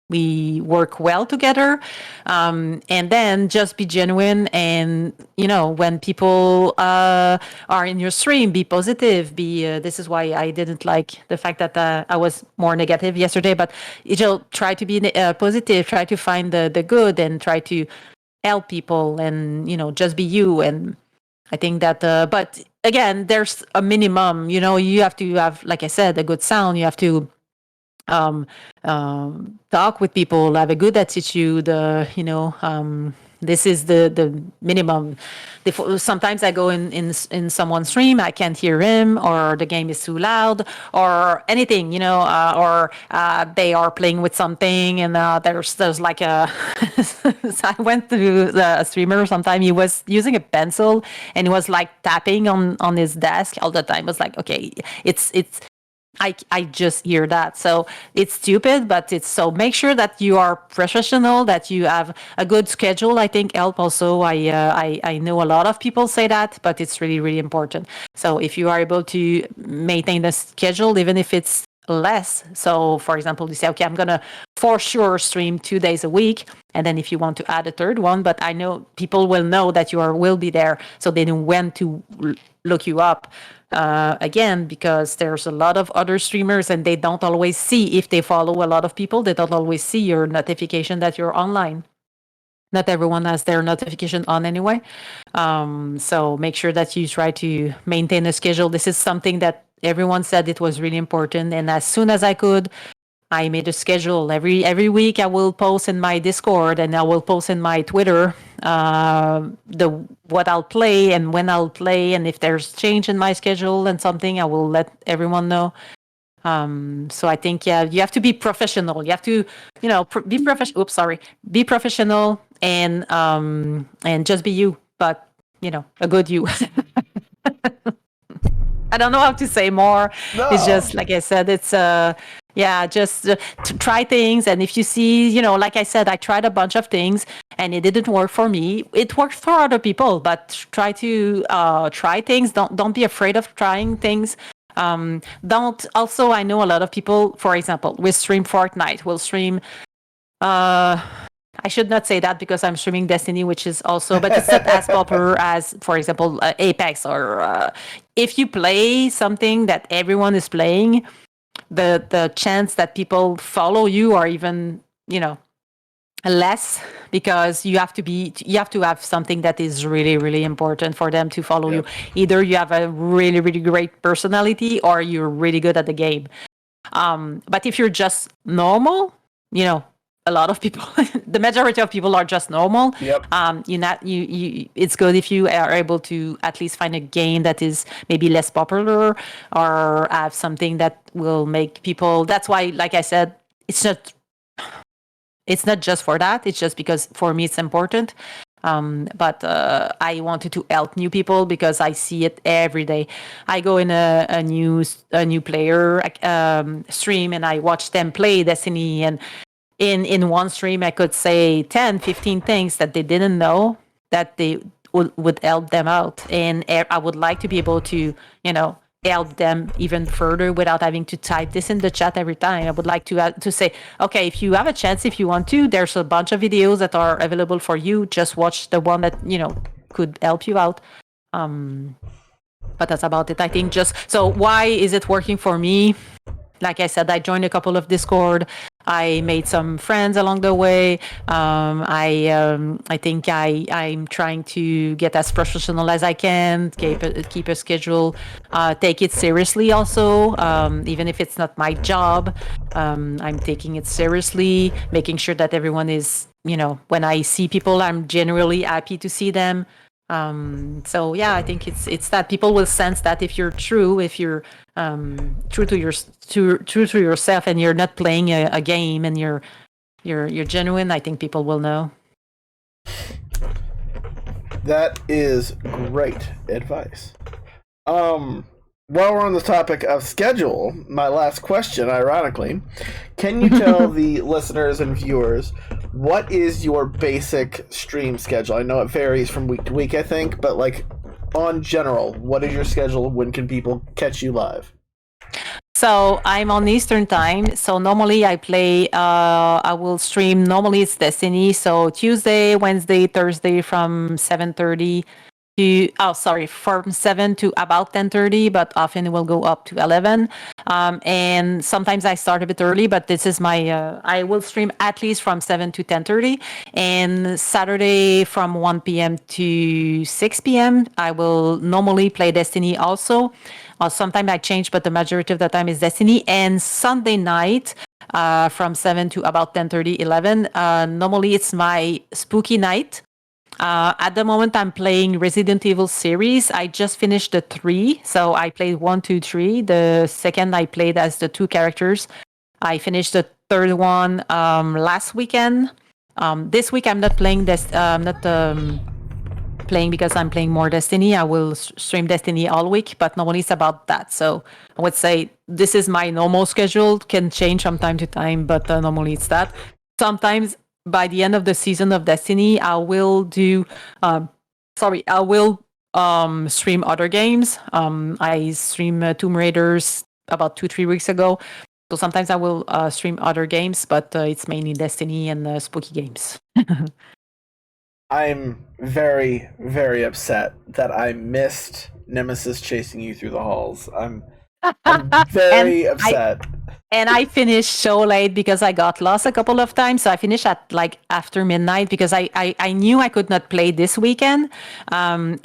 we work well together. And then just be genuine, and when people are in your stream, be positive. This is why I didn't like the fact that I was more negative yesterday, but try to be positive, try to find the good, and try to help people and just be you. And I think that but again, there's a minimum. You have to have, like I said, a good sound. You have to um, talk with people, have a good attitude. This is the minimum. Sometimes I go in someone's stream, I can't hear him, or the game is too loud, or anything, or they are playing with something, and there's like a. So I went to the streamer sometime. He was using a pencil and he was like tapping on his desk all the time. I was like, okay, it's I just hear that. So it's stupid, but it's so make sure that you are professional, that you have a good schedule. I think help also. I know a lot of people say that, but it's really, really important. So if you are able to maintain the schedule, even if it's less. So for example, you say, okay, I'm going to for sure stream 2 days a week. And then if you want to add a third one, but I know people will know that will be there. So they know when to look you up. Again, because there's a lot of other streamers and they don't always see, if they follow a lot of people, they don't always see your notification that you're online. Not everyone has their notification on anyway. So make sure that you try to maintain a schedule. This is something that everyone said it was really important. And as soon as I could, I made a schedule. Every week I will post in my Discord and I will post in my Twitter what I'll play and when I'll play, and if there's change in my schedule and something, I will let everyone know. So I think you have to be professional. You have to be professional. Oops, sorry. Be professional and just be you, but a good you. I don't know how to say more. No. It's just like I said. It's just to try things. And if you see, like I said, I tried a bunch of things and it didn't work for me. It worked for other people, but try to try things. Don't be afraid of trying things. Don't. Also, I know a lot of people. For example, we stream Fortnite. We'll stream. I should not say that because I'm streaming Destiny, which is also, but it's not as popular as, for example, Apex. Or if you play something that everyone is playing, the chance that people follow you are even, less, because you have to have something that is really, really important for them to follow you. Either you have a really, really great personality or you're really good at the game. But if you're just normal, a lot of people, the majority of people are just normal.
Yep.
It's good if you are able to at least find a game that is maybe less popular or have something that will make people. That's why, like I said, it's not just for that. It's just because for me it's important. But I wanted to help new people because I see it every day. I go in a new player stream and I watch them play Destiny, and in one stream I could say 10, 15 things that they didn't know that they would help them out. And I would like to be able to, help them even further without having to type this in the chat every time. I would like to say, okay, if you have a chance, if you want to, there's a bunch of videos that are available for you. Just watch the one that, could help you out. But that's about it. I think so why is it working for me? Like I said, I joined a couple of Discord. I made some friends along the way. I think I'm trying to get as professional as I can, keep a schedule, take it seriously also, even if it's not my job. I'm taking it seriously, making sure that everyone is, when I see people, I'm generally happy to see them. So yeah, I think it's that people will sense that if you're true to yourself and you're not playing a game and you're genuine, I think people will know.
That is great advice. While we're on the topic of schedule, my last question, ironically, can you tell the listeners and viewers what is your basic stream schedule? I know it varies from week to week, I think, but on general, what is your schedule? When can people catch you live?
So I'm on Eastern time. So normally I play, I will stream, normally it's Destiny. So Tuesday, Wednesday, Thursday from 7:30 from 7 to about 10:30, but often it will go up to 11. And sometimes I start a bit early, but this is I will stream at least from 7 to 10:30. And Saturday from 1 p.m. to 6 p.m., I will normally play Destiny also. Sometimes I change, but the majority of the time is Destiny. And Sunday night, from 7 to about 10:30, 11. Normally it's my spooky night. At the moment, I'm playing Resident Evil series. I just finished the 3, so I played 1, 2, 3. The second I played as the 2 characters. I finished the third one last weekend. This week I'm not playing this. Not playing because I'm playing more Destiny. I will stream Destiny all week, but normally it's about that. So I would say this is my normal schedule. Can change from time to time, but normally it's that. Sometimes by the end of the season of Destiny, I will do. I will stream other games. I stream Tomb Raiders about 2-3 weeks ago. So sometimes I will stream other games, but it's mainly Destiny and spooky games.
I'm very, very upset that I missed Nemesis chasing you through the halls. I'm very upset.
And I finished so late because I got lost a couple of times. So I finished at like after midnight because I knew I could not play this weekend. And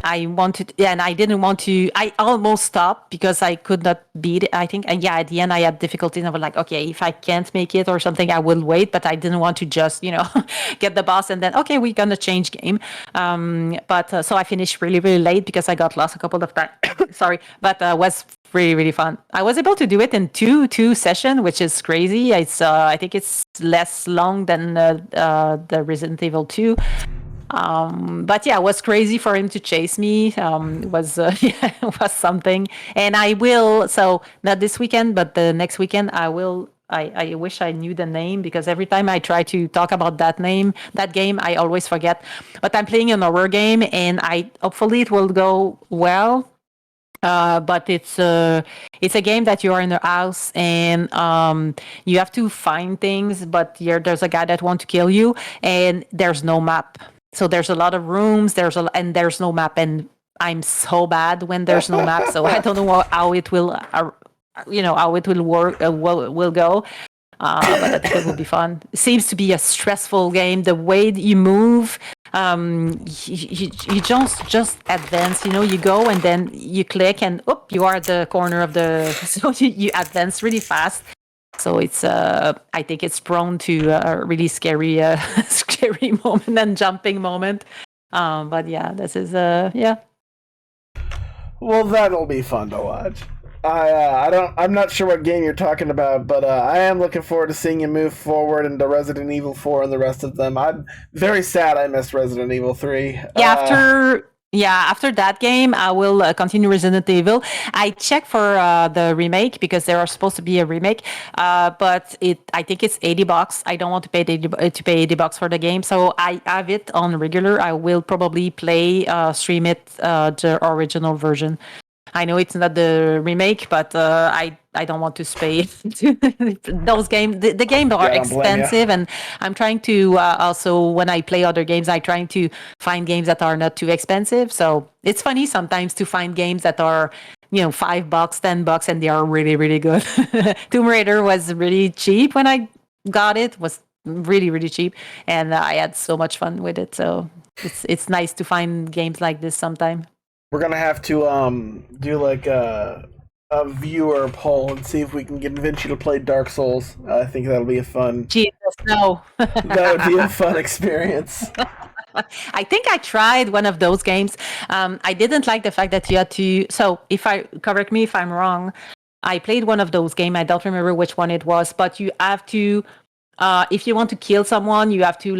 I didn't want to, I almost stopped because I could not beat it. I think, and yeah, at the end I had difficulties. I was like, okay, if I can't make it or something, I will wait. But I didn't want to just, get the boss and then, okay, we're going to change game. So I finished really, really late because I got lost a couple of times. Sorry, but was really, really fun. I was able to do it in two sessions, which is crazy. I think it's less long than the Resident Evil 2. But yeah, it was crazy for him to chase me. It was it was something. And I will, so not this weekend, but the next weekend, I wish I knew the name because every time I try to talk about that game, I always forget. But I'm playing an horror game, and hopefully it will go well. But it's a game that you are in the house and you have to find things, but there's a guy that wants to kill you, and there's no map. So there's a lot of rooms. And there's no map, and I'm so bad when there's no map. So I don't know how it will, how it will work. Will go. But I think it will be fun. It seems to be a stressful game. The way you move, you just advance. You go and then you click and you are at the corner of the. So you advance really fast. So it's I think it's prone to a really scary scary moment and jumping moment. But yeah, this is yeah.
Well, that'll be fun to watch. I'm not sure what game you're talking about, but I am looking forward to seeing you move forward into Resident Evil 4 and the rest of them. I'm very sad I missed Resident Evil 3.
Yeah, after that game, I will continue Resident Evil. I checked for the remake because there are supposed to be a remake, but I think it's $80. I don't want to pay $80 for the game, so I have it on regular. I will probably stream it, the original version. I know it's not the remake, but I don't want to pay those games. The games are expensive, and I'm trying to also, when I play other games, I'm trying to find games that are not too expensive. So it's funny sometimes to find games that are $5, $10, and they are really, really good. Tomb Raider was really cheap when I got it. Was really, really cheap, and I had so much fun with it. So it's nice to find games like this sometime.
We're gonna have to do like a viewer poll and see if we can get Vinci to play Dark Souls. I think that'll be a fun.
Jesus, no.
That would be a fun experience.
I think I tried one of those games. I didn't like the fact that you had to. So, correct me if I'm wrong. I played one of those games. I don't remember which one it was, but you have to. If you want to kill someone, you have to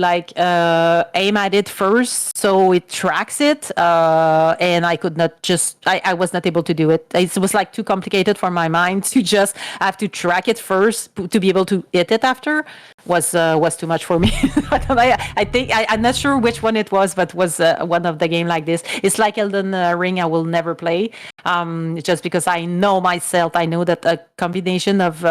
aim at it first, so it tracks it. And I could not I was not able to do it. It was too complicated for my mind to just have to track it first to be able to hit it after. Was too much for me. I think I'm not sure which one it was, but was one of the game like this. It's like Elden Ring. I will never play, just because I know myself. I know that a combination of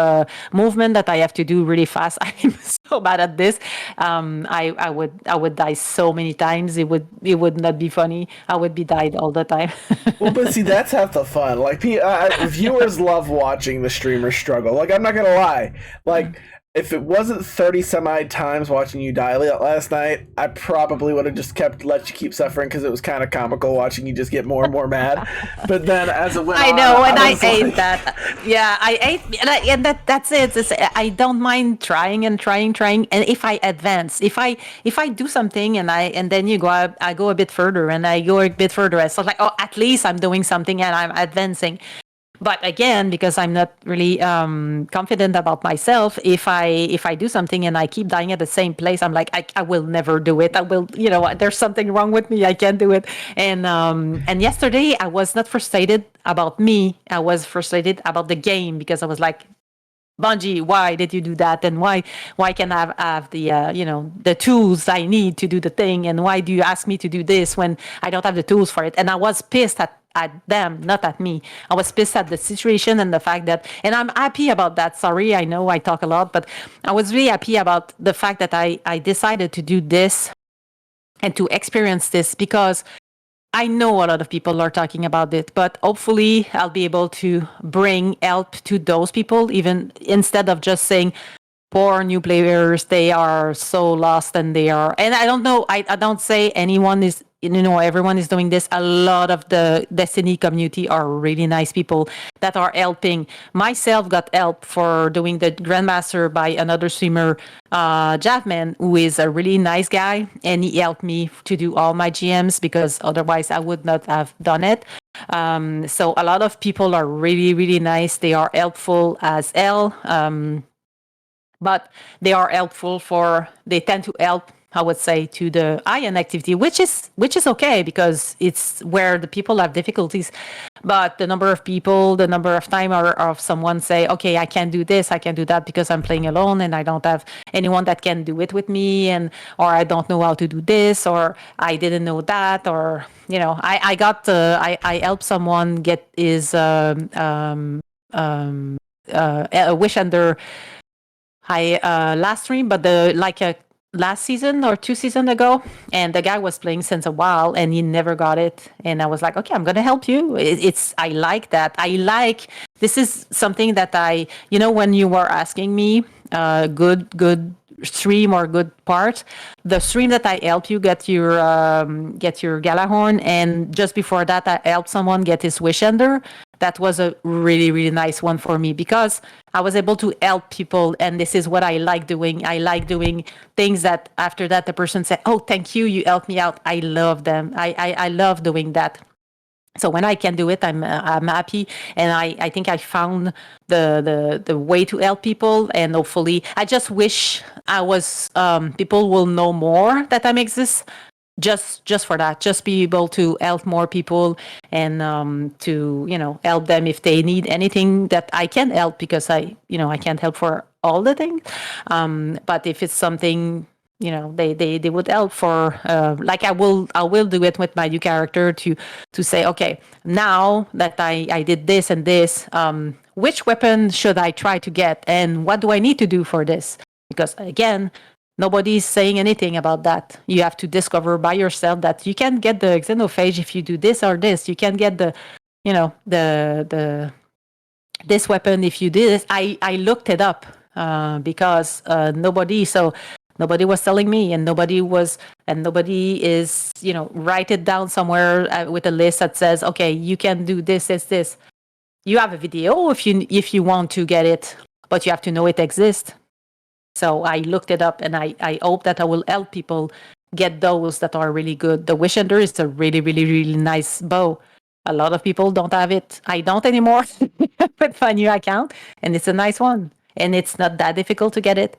movement that I have to do really fast. so bad at this. I would die so many times. It would not be funny. I would be died all the time.
Well, but see, that's half the fun. Like, viewers love watching the streamers struggle. Like, I'm not gonna lie. Like, if it wasn't 30 some odd times watching you die last night, I probably would have just let you keep suffering because it was kind of comical watching you just get more and more mad. But then as it went
I
on,
know, and I
was
ate
like,
that. Yeah, I ate, and that's it. I don't mind trying and trying, and if I advance, if I do something and then I go a bit further, and I go a bit further. It's like, oh, at least I'm doing something and I'm advancing. But again, because I'm not really confident about myself, if I do something and I keep dying at the same place, I'm like, I will never do it. I will, there's something wrong with me. I can't do it. And yesterday I was not frustrated about me. I was frustrated about the game because I was like, Bungie, why did you do that? And why can I have the the tools I need to do the thing? And why do you ask me to do this when I don't have the tools for it? And I was pissed at them, not at me. I was pissed at the situation and the fact that, and I'm happy about that. Sorry, I know I talk a lot, but I was really happy about the fact that I decided to do this and to experience this, because I know a lot of people are talking about it, but hopefully I'll be able to bring help to those people, even instead of just saying, poor new players, they are so lost and they are, and I don't know, I don't say anyone is, everyone is doing this. A lot of the Destiny community are really nice people that are helping. Myself got help for doing the Grandmaster by another streamer, Javman, who is a really nice guy, and he helped me to do all my GMs because otherwise I would not have done it. So a lot of people are really, really nice. They are helpful as hell. But they are helpful they tend to help, I would say, to the iron activity, which is okay because it's where the people have difficulties. But the number of people, the number of time of someone say, okay, I can't do this, I can't do that because I'm playing alone and I don't have anyone that can do it with me, or I don't know how to do this, or I didn't know that, or I helped someone get his wish under last stream, but last season or 2 seasons ago, and the guy was playing since a while and he never got it, and I was like, okay, I'm gonna help you. I like that. This is something that when you were asking me good stream or good part, the stream that I helped you get your Galahorn, and just before that I helped someone get his wish under. That was a really, really nice one for me because I was able to help people, and this is what I like doing. I like doing things that after that the person said, oh, thank you, you helped me out. I love them. I love doing that. So when I can do it, I'm happy, and I think I found the way to help people, and hopefully, I just wish I was people will know more that I exist. Just for that, just be able to help more people, and to help them if they need anything that I can help, because I can't help for all the things. But if it's something they would help for, like I will do it with my new character to say, okay, now that I did this and this, which weapon should I try to get, and what do I need to do for this? Because again, nobody's saying anything about that. You have to discover by yourself that you can get the xenophage if you do this or this. You can get the this weapon if you do this. I looked it up because nobody was telling me, and nobody is write it down somewhere with a list that says, okay, you can do this. You have a video if you want to get it, but you have to know it exists. So I looked it up, and I hope that I will help people get those that are really good. The Wish Ender is a really, really, really nice bow. A lot of people don't have it. I don't anymore with my new account, and it's a nice one. And it's not that difficult to get it,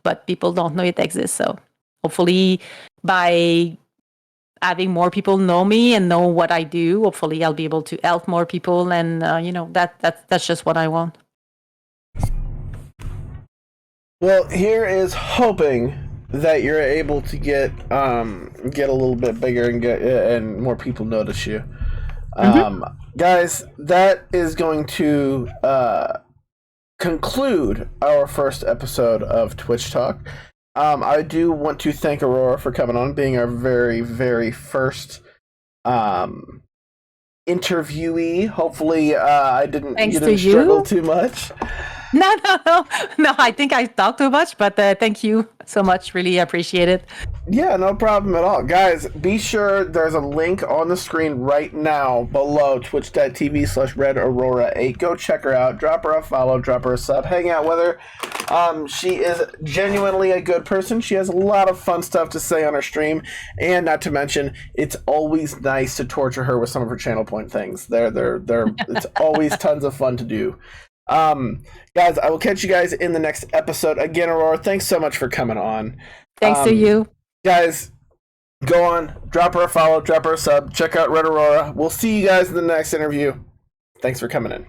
but people don't know it exists. So hopefully by having more people know me and know what I do, hopefully I'll be able to help more people, and that's just what I want.
Well, here is hoping that you're able to get a little bit bigger and more people notice you. Guys, that is going to conclude our first episode of Twitch Talk. I do want to thank Aurora for coming on, being our very, very first interviewee. Hopefully, I didn't.
Thanks
you
to
didn't
you.
struggle too much.
No, no, no, no. I think I talked too much, but thank you so much. Really appreciate it.
Yeah, no problem at all. Guys, be sure there's a link on the screen right now below, twitch.tv/RedAurora8. Go check her out. Drop her a follow, drop her a sub, hang out with her. She is genuinely a good person. She has a lot of fun stuff to say on her stream, and not to mention, it's always nice to torture her with some of her channel point things. It's always tons of fun to do. Guys, I will catch you guys in the next episode. Again, Aurora, thanks so much for coming on.
Thanks to you.
Guys, go on, drop her a follow, drop her a sub, check out Red Aurora. We'll see you guys in the next interview. Thanks for coming in.